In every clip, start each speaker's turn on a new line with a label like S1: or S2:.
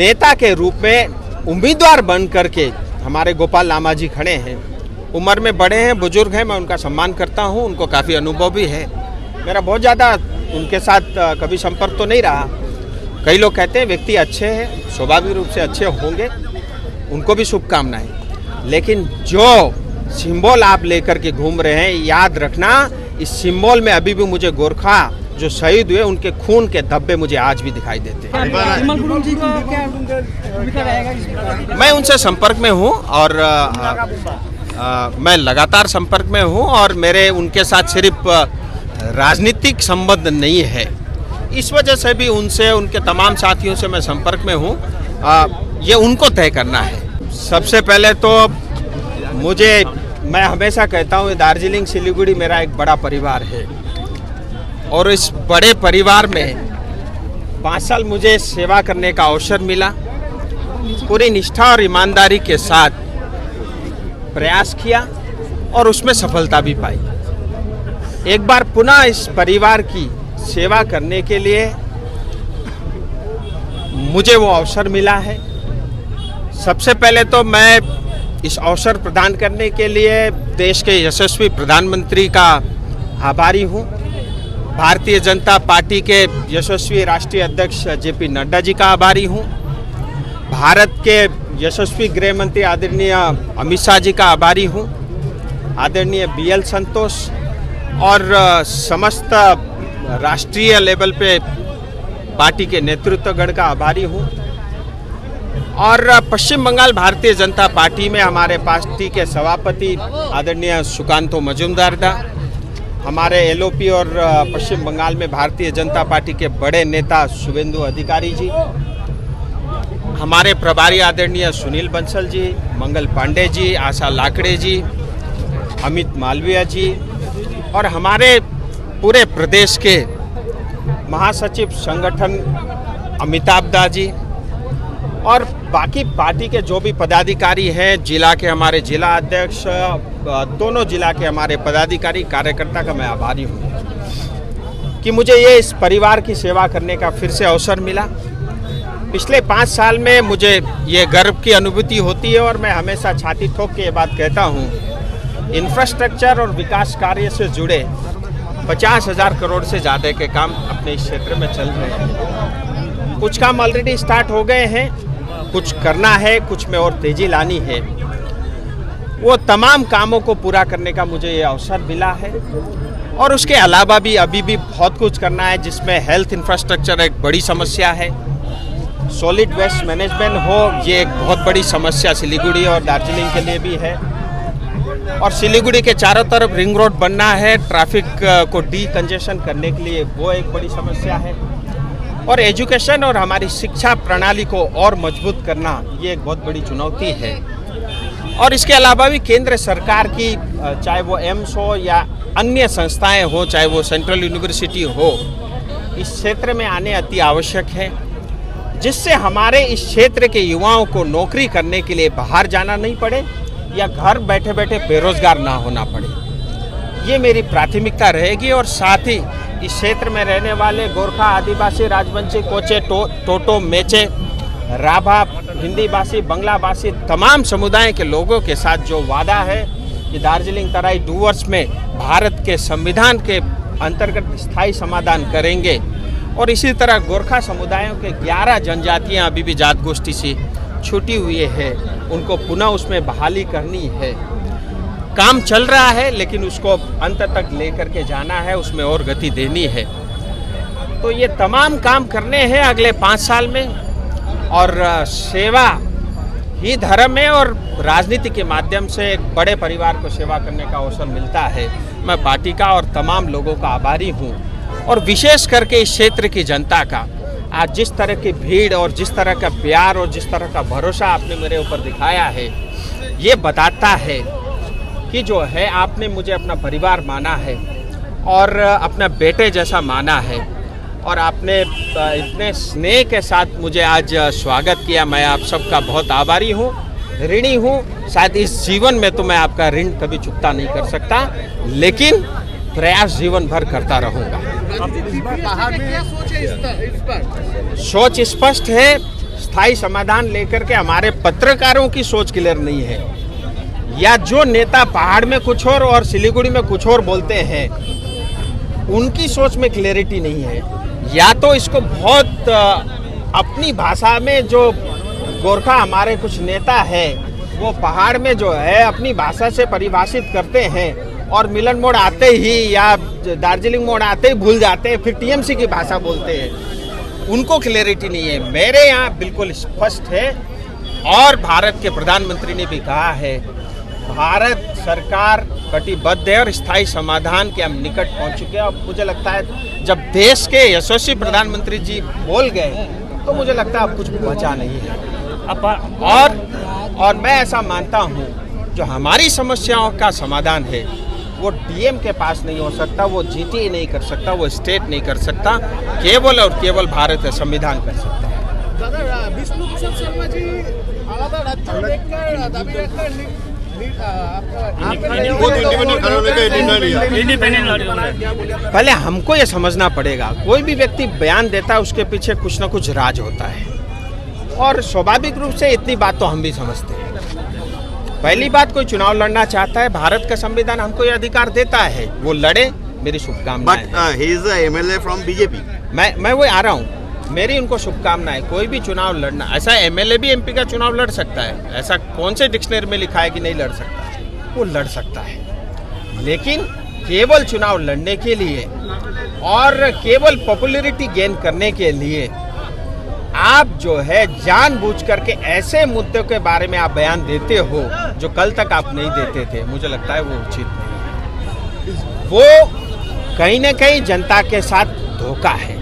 S1: नेता के रूप में उम्मीदवार बन करके हमारे गोपाल लामा जी खड़े हैं। उम्र में बड़े हैं, बुजुर्ग हैं, मैं उनका सम्मान करता हूं, उनको काफ़ी अनुभव भी है। मेरा बहुत ज़्यादा उनके साथ कभी संपर्क तो नहीं रहा। कई लोग कहते हैं व्यक्ति अच्छे हैं, स्वाभाविक रूप से अच्छे होंगे, उनको भी शुभकामनाएं। लेकिन जो सिंबल आप लेकर के घूम रहे हैं, याद रखना इस सिंबल में अभी भी मुझे गोरखा जो शहीद हुए उनके खून के धब्बे मुझे आज भी दिखाई देते हैं। मैं उनसे संपर्क में हूं और मैं लगातार संपर्क में हूं और मेरे उनके साथ सिर्फ राजनीतिक संबंध नहीं है, इस वजह से भी उनसे, उनके तमाम साथियों से मैं संपर्क में हूं। ये उनको तय करना है। सबसे पहले तो मैं हमेशा कहता हूं दार्जिलिंग सिलीगुड़ी मेरा एक बड़ा परिवार है और इस बड़े परिवार में 5 साल मुझे सेवा करने का अवसर मिला। पूरी निष्ठा और ईमानदारी के साथ प्रयास किया और उसमें सफलता भी पाई। एक बार पुनः इस परिवार की सेवा करने के लिए मुझे वो अवसर मिला है। सबसे पहले तो मैं इस अवसर प्रदान करने के लिए देश के यशस्वी प्रधानमंत्री का आभारी हूँ। भारतीय जनता पार्टी के यशस्वी राष्ट्रीय अध्यक्ष जेपी नड्डा जी का आभारी हूँ। भारत के यशस्वी गृह मंत्री आदरणीय अमित शाह जी का आभारी हूँ। आदरणीय BL संतोष और समस्त राष्ट्रीय लेवल पे पार्टी के नेतृत्वगण का आभारी हूँ। और पश्चिम बंगाल भारतीय जनता पार्टी में हमारे पार्टी के सभापति आदरणीय सुकांतो मजूमदार दा, हमारे LOP और पश्चिम बंगाल में भारतीय जनता पार्टी के बड़े नेता शुभेंदु अधिकारी जी, हमारे प्रभारी आदरणीय सुनील बंसल जी, मंगल पांडे जी, आशा लाकड़े जी, अमित मालवीय जी और हमारे पूरे प्रदेश के महासचिव संगठन अमिताभ दा जी और बाकी पार्टी के जो भी पदाधिकारी हैं, जिला के हमारे जिला अध्यक्ष, दोनों जिला के हमारे पदाधिकारी कार्यकर्ता का मैं आभारी हूँ कि मुझे ये इस परिवार की सेवा करने का फिर से अवसर मिला। पिछले 5 साल में मुझे ये गर्व की अनुभूति होती है और मैं हमेशा छाती ठोक के ये बात कहता हूँ, इंफ्रास्ट्रक्चर और विकास कार्य से जुड़े 50,000 करोड़ से ज़्यादा के काम अपने इस क्षेत्र में चल रहे हैं। कुछ काम ऑलरेडी स्टार्ट हो गए हैं, कुछ करना है, कुछ में और तेज़ी लानी है। वो तमाम कामों को पूरा करने का मुझे ये अवसर मिला है और उसके अलावा भी अभी भी बहुत कुछ करना है, जिसमें हेल्थ इंफ्रास्ट्रक्चर एक बड़ी समस्या है। सॉलिड वेस्ट मैनेजमेंट हो, ये एक बहुत बड़ी समस्या सिलीगुड़ी और दार्जिलिंग के लिए भी है। और सिलीगुड़ी के चारों तरफ रिंग रोड बनना है, ट्रैफिक को डीकंजेशन करने के लिए वो एक बड़ी समस्या है। और एजुकेशन और हमारी शिक्षा प्रणाली को और मजबूत करना ये एक बहुत बड़ी चुनौती है। और इसके अलावा भी केंद्र सरकार की चाहे वो एम्स हो या अन्य संस्थाएं हो, चाहे वो सेंट्रल यूनिवर्सिटी हो, इस क्षेत्र में आने अति आवश्यक है, जिससे हमारे इस क्षेत्र के युवाओं को नौकरी करने के लिए बाहर जाना नहीं पड़े या घर बैठे बैठे बेरोजगार ना होना पड़े। ये मेरी प्राथमिकता रहेगी। और साथ ही इस क्षेत्र में रहने वाले गोरखा, आदिवासी, राजवंशी, कोचे, टोटो, मेचे, राभा, हिंदी भाषी, बंगला भाषी तमाम समुदाय के लोगों के साथ जो वादा है कि दार्जिलिंग तराई डूवर्स में भारत के संविधान के अंतर्गत स्थायी समाधान करेंगे। और इसी तरह गोरखा समुदायों के 11 जनजातियाँ अभी भी जात गोष्ठी से छूटी हुई है, उनको पुनः उसमें बहाली करनी है। काम चल रहा है लेकिन उसको अंत तक लेकर के जाना है, उसमें और गति देनी है। तो ये तमाम काम करने हैं अगले 5 साल में। और सेवा ही धर्म है और राजनीति के माध्यम से एक बड़े परिवार को सेवा करने का अवसर मिलता है। मैं पार्टी का और तमाम लोगों का आभारी हूँ और विशेष करके इस क्षेत्र की जनता का आज जिस तरह की भीड़ और जिस तरह का प्यार और जिस तरह का भरोसा आपने मेरे ऊपर दिखाया है, ये बताता है कि जो है आपने मुझे अपना परिवार माना है और अपना बेटे जैसा माना है और आपने इतने स्नेह के साथ मुझे आज स्वागत किया। मैं आप सबका बहुत आभारी हूँ, ऋणी हूँ। शायद इस जीवन में तो मैं आपका ऋण कभी चुकता नहीं कर सकता, लेकिन प्रयास जीवन भर करता रहूँगा। सोच स्पष्ट है, स्थायी समाधान लेकर के हमारे पत्रकारों की सोच क्लियर नहीं है, या जो नेता पहाड़ में कुछ और सिलीगुड़ी में कुछ और बोलते हैं उनकी सोच में क्लैरिटी नहीं है, या तो इसको बहुत अपनी भाषा में जो गोरखा हमारे कुछ नेता है वो पहाड़ में जो है अपनी भाषा से परिभाषित करते हैं और मिलन मोड़ आते ही या दार्जिलिंग मोड़ आते ही भूल जाते हैं, फिर टीएमसी की भाषा बोलते हैं, उनको क्लैरिटी नहीं है। मेरे यहाँ बिल्कुल स्पष्ट है और भारत के प्रधानमंत्री ने भी कहा है, भारत सरकार कटिबद्ध है और स्थायी समाधान के हम निकट पहुंच चुके हैं। और मुझे लगता है जब देश के यशस्वी प्रधानमंत्री जी बोल गए तो मुझे लगता है अब कुछ बचा नहीं है। और मैं ऐसा मानता हूं जो हमारी समस्याओं का समाधान है वो डीएम के पास नहीं हो सकता, वो जीटीए नहीं कर सकता, वो स्टेट नहीं कर सकता, केवल और केवल भारत का संविधान कर सकता है।
S2: विष्णुभूषण शर्मा जी आलादा राज्य लेकर दाबी रखकर
S1: पहले हमको ये समझना पड़ेगा, कोई भी व्यक्ति बयान देता है उसके पीछे कुछ ना कुछ राज होता है और स्वाभाविक रूप से इतनी बात तो हम भी समझते हैं। पहली बात, कोई चुनाव लड़ना चाहता है, भारत का संविधान हमको ये अधिकार देता है, वो लड़े, मेरी शुभकामनाएं।
S3: But he is a MLA from BJP.
S1: मैं वो आ रहा हूँ, मेरी उनको शुभकामनाएं। कोई भी चुनाव लड़ना, ऐसा एमएलए भी एमपी का चुनाव लड़ सकता है, ऐसा कौन से डिक्शनरी में लिखा है कि नहीं लड़ सकता, वो लड़ सकता है। लेकिन केवल चुनाव लड़ने के लिए और केवल पॉपुलैरिटी गेन करने के लिए आप जो है जानबूझ करके ऐसे मुद्दों के बारे में आप बयान देते हो जो कल तक आप नहीं देते थे, मुझे लगता है वो उचित नहीं है। वो कहीं ना कहीं जनता के साथ धोखा है।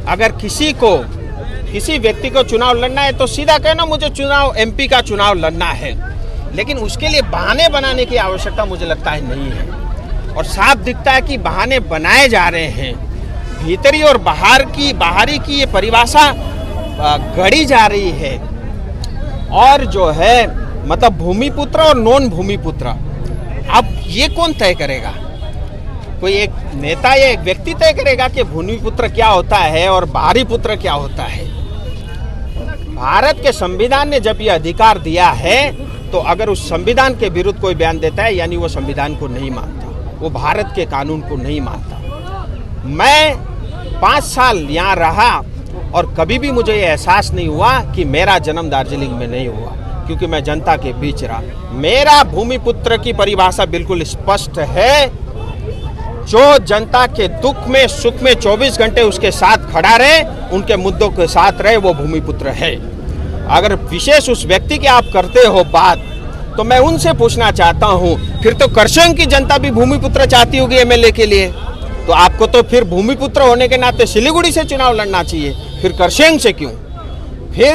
S1: अगर किसी व्यक्ति को चुनाव लड़ना है तो सीधा कहना मुझे एमपी का चुनाव लड़ना है, लेकिन उसके लिए बहाने बनाने की आवश्यकता मुझे लगता है नहीं है। और साफ दिखता है कि बहाने बनाए जा रहे हैं, भीतरी और बाहरी की ये परिभाषा गढ़ी जा रही है। और जो है मतलब भूमिपुत्र और नॉन भूमिपुत्र, अब ये कौन तय करेगा? कोई एक नेता या एक व्यक्ति तय करेगा कि भूमिपुत्र क्या होता है और बाहरी पुत्र क्या होता है? भारत के संविधान ने जब ये अधिकार दिया है तो अगर उस संविधान के विरुद्ध कोई बयान देता है यानी वो संविधान को नहीं मानता, वो भारत के कानून को नहीं मानता। मैं 5 साल यहाँ रहा और कभी भी मुझे ये एहसास नहीं हुआ कि मेरा जन्म दार्जिलिंग में नहीं हुआ, क्योंकि मैं जनता के बीच रहा। मेरा भूमिपुत्र की परिभाषा बिल्कुल स्पष्ट है, जो जनता के दुख में सुख में 24 घंटे उसके साथ खड़ा रहे, उनके मुद्दों के साथ रहे, वो भूमिपुत्र है। अगर विशेष उस व्यक्ति की आप करते हो बात, तो मैं उनसे पूछना चाहता हूं, फिर तो करसोग की जनता भी भूमिपुत्र चाहती होगी एमएलए के लिए, तो आपको तो फिर भूमिपुत्र होने के नाते सिलीगुड़ी से चुनाव लड़ना चाहिए, फिर करसोग से क्यों? फिर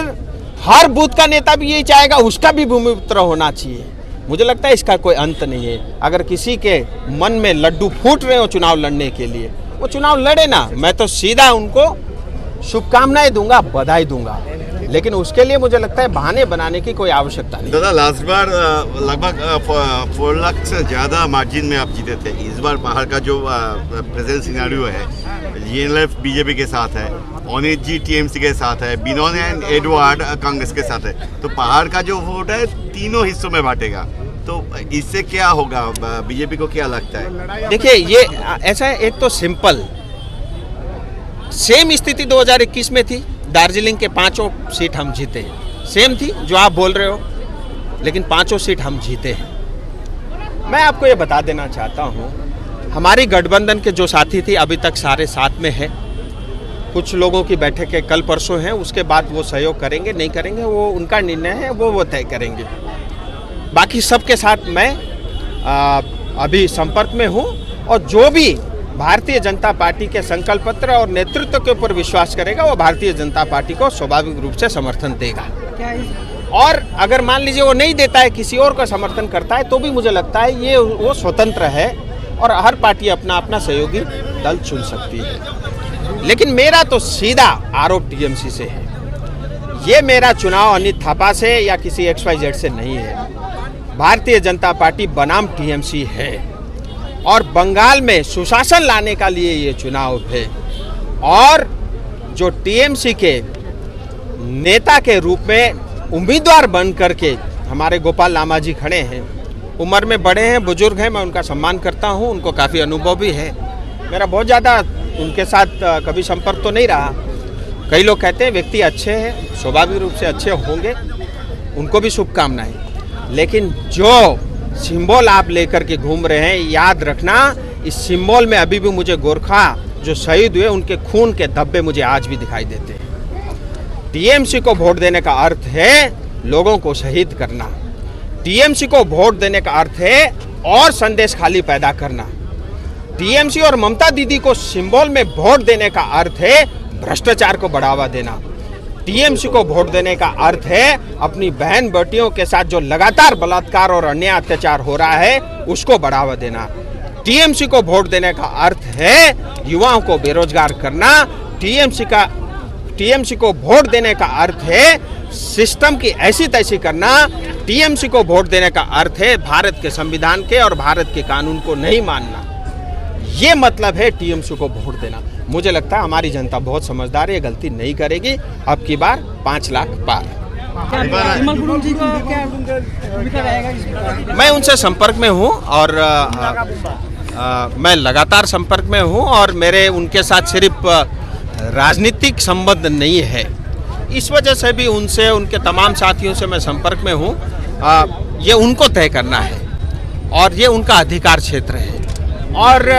S1: हर बूथ का नेता भी यही चाहेगा उसका भी भूमिपुत्र होना चाहिए। मुझे लगता है इसका कोई अंत नहीं है। अगर किसी के मन में लड्डू फूट रहे हो चुनाव लड़ने के लिए, वो चुनाव लड़े ना, मैं तो सीधा उनको शुभकामनाएं दूंगा, बधाई दूंगा, लेकिन उसके लिए मुझे लगता है बहाने बनाने की कोई आवश्यकता नहीं।
S3: दादा, लास्ट बार लगभग 4 लाख से ज़्यादा मार्जिन में आप जीते थे। इस बार बाहर का जो प्रेजेंट सिनेरियो है, जीएनएलएफ बीजेपी के साथ है, अनित जी टीएमसी के साथ है, बिनोन एंड एडवर्ड कांग्रेस के साथ है, तो पहाड़ का जो वोट है तीनों हिस्सों में बांटेगा, तो इससे क्या होगा? बीजेपी को क्या लगता है?
S1: देखिए, ये ऐसा है, एक तो सिंपल सेम स्थिति 2021 में थी, दार्जिलिंग के 5 सीट हम जीते, सेम थी जो आप बोल रहे हो, लेकिन 5 सीट हम जीते हैं। मैं आपको ये बता देना चाहता हूँ, हमारी गठबंधन के जो साथी थे अभी तक सारे साथ में हैं। कुछ लोगों की बैठकें कल परसों हैं, उसके बाद वो सहयोग करेंगे नहीं करेंगे वो उनका निर्णय है, वो तय करेंगे। बाकी सबके साथ मैं अभी संपर्क में हूँ और जो भी भारतीय जनता पार्टी के संकल्प पत्र और नेतृत्व के ऊपर विश्वास करेगा वो भारतीय जनता पार्टी को स्वाभाविक रूप से समर्थन देगा। और अगर मान लीजिए वो नहीं देता है, किसी और का समर्थन करता है, तो भी मुझे लगता है ये वो स्वतंत्र है और हर पार्टी अपना अपना सहयोगी दल चुन सकती है। लेकिन मेरा तो सीधा आरोप टीएमसी से है। ये मेरा चुनाव अनित थापा से या किसी XYZ से नहीं है। भारतीय जनता पार्टी बनाम टीएमसी है और बंगाल में सुशासन लाने का लिए ये चुनाव है। और जो टीएमसी के नेता के रूप में उम्मीदवार बन करके हमारे गोपाल लामा जी खड़े हैं। उम्र में बड़े हैं, बुजुर्ग हैं, मैं उनका सम्मान करता हूं, उनको काफ़ी अनुभव भी है। मेरा बहुत ज़्यादा उनके साथ कभी संपर्क तो नहीं रहा। कई लोग कहते हैं व्यक्ति अच्छे हैं, स्वाभाविक रूप से अच्छे होंगे, उनको भी शुभकामनाएं। लेकिन जो सिंबल आप लेकर के घूम रहे हैं, याद रखना इस सिंबल में अभी भी मुझे गोरखा जो शहीद हुए उनके खून के धब्बे मुझे आज भी दिखाई देते हैं। टीएमसी को वोट देने का अर्थ है लोगों को शहीद करना। टीएमसी को वोट देने का अर्थ है और संदेश खाली पैदा करना। टीएमसी और ममता दीदी को सिंबल में वोट देने का अर्थ है भ्रष्टाचार को बढ़ावा देना। टीएमसी को वोट देने का अर्थ है अपनी बहन बेटियों के साथ जो लगातार बलात्कार और अन्य अत्याचार हो रहा है उसको बढ़ावा देना। टीएमसी को वोट देने का अर्थ है युवाओं को बेरोजगार करना। टीएमसी को वोट देने का अर्थ है सिस्टम की ऐसी तैसी करना। टीएमसी को वोट देने का अर्थ है भारत के संविधान के और भारत के कानून को नहीं मानना। ये मतलब है टीएमसी को वोट देना। मुझे लगता है हमारी जनता बहुत समझदार है, ये गलती नहीं करेगी। अब की बार 5 लाख पार। मैं उनसे संपर्क में हूँ और मैं लगातार संपर्क में हूँ और मेरे उनके साथ सिर्फ राजनीतिक संबंध नहीं है, इस वजह से भी उनसे उनके तमाम साथियों से मैं संपर्क में हूँ। ये उनको तय करना है और ये उनका अधिकार क्षेत्र है और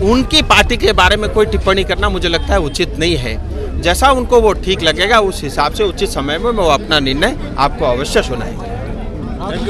S1: उनकी पार्टी के बारे में कोई टिप्पणी करना मुझे लगता है उचित नहीं है। जैसा उनको वो ठीक लगेगा उस हिसाब से उचित समय में वो अपना निर्णय आपको अवश्य सुनाएंगे।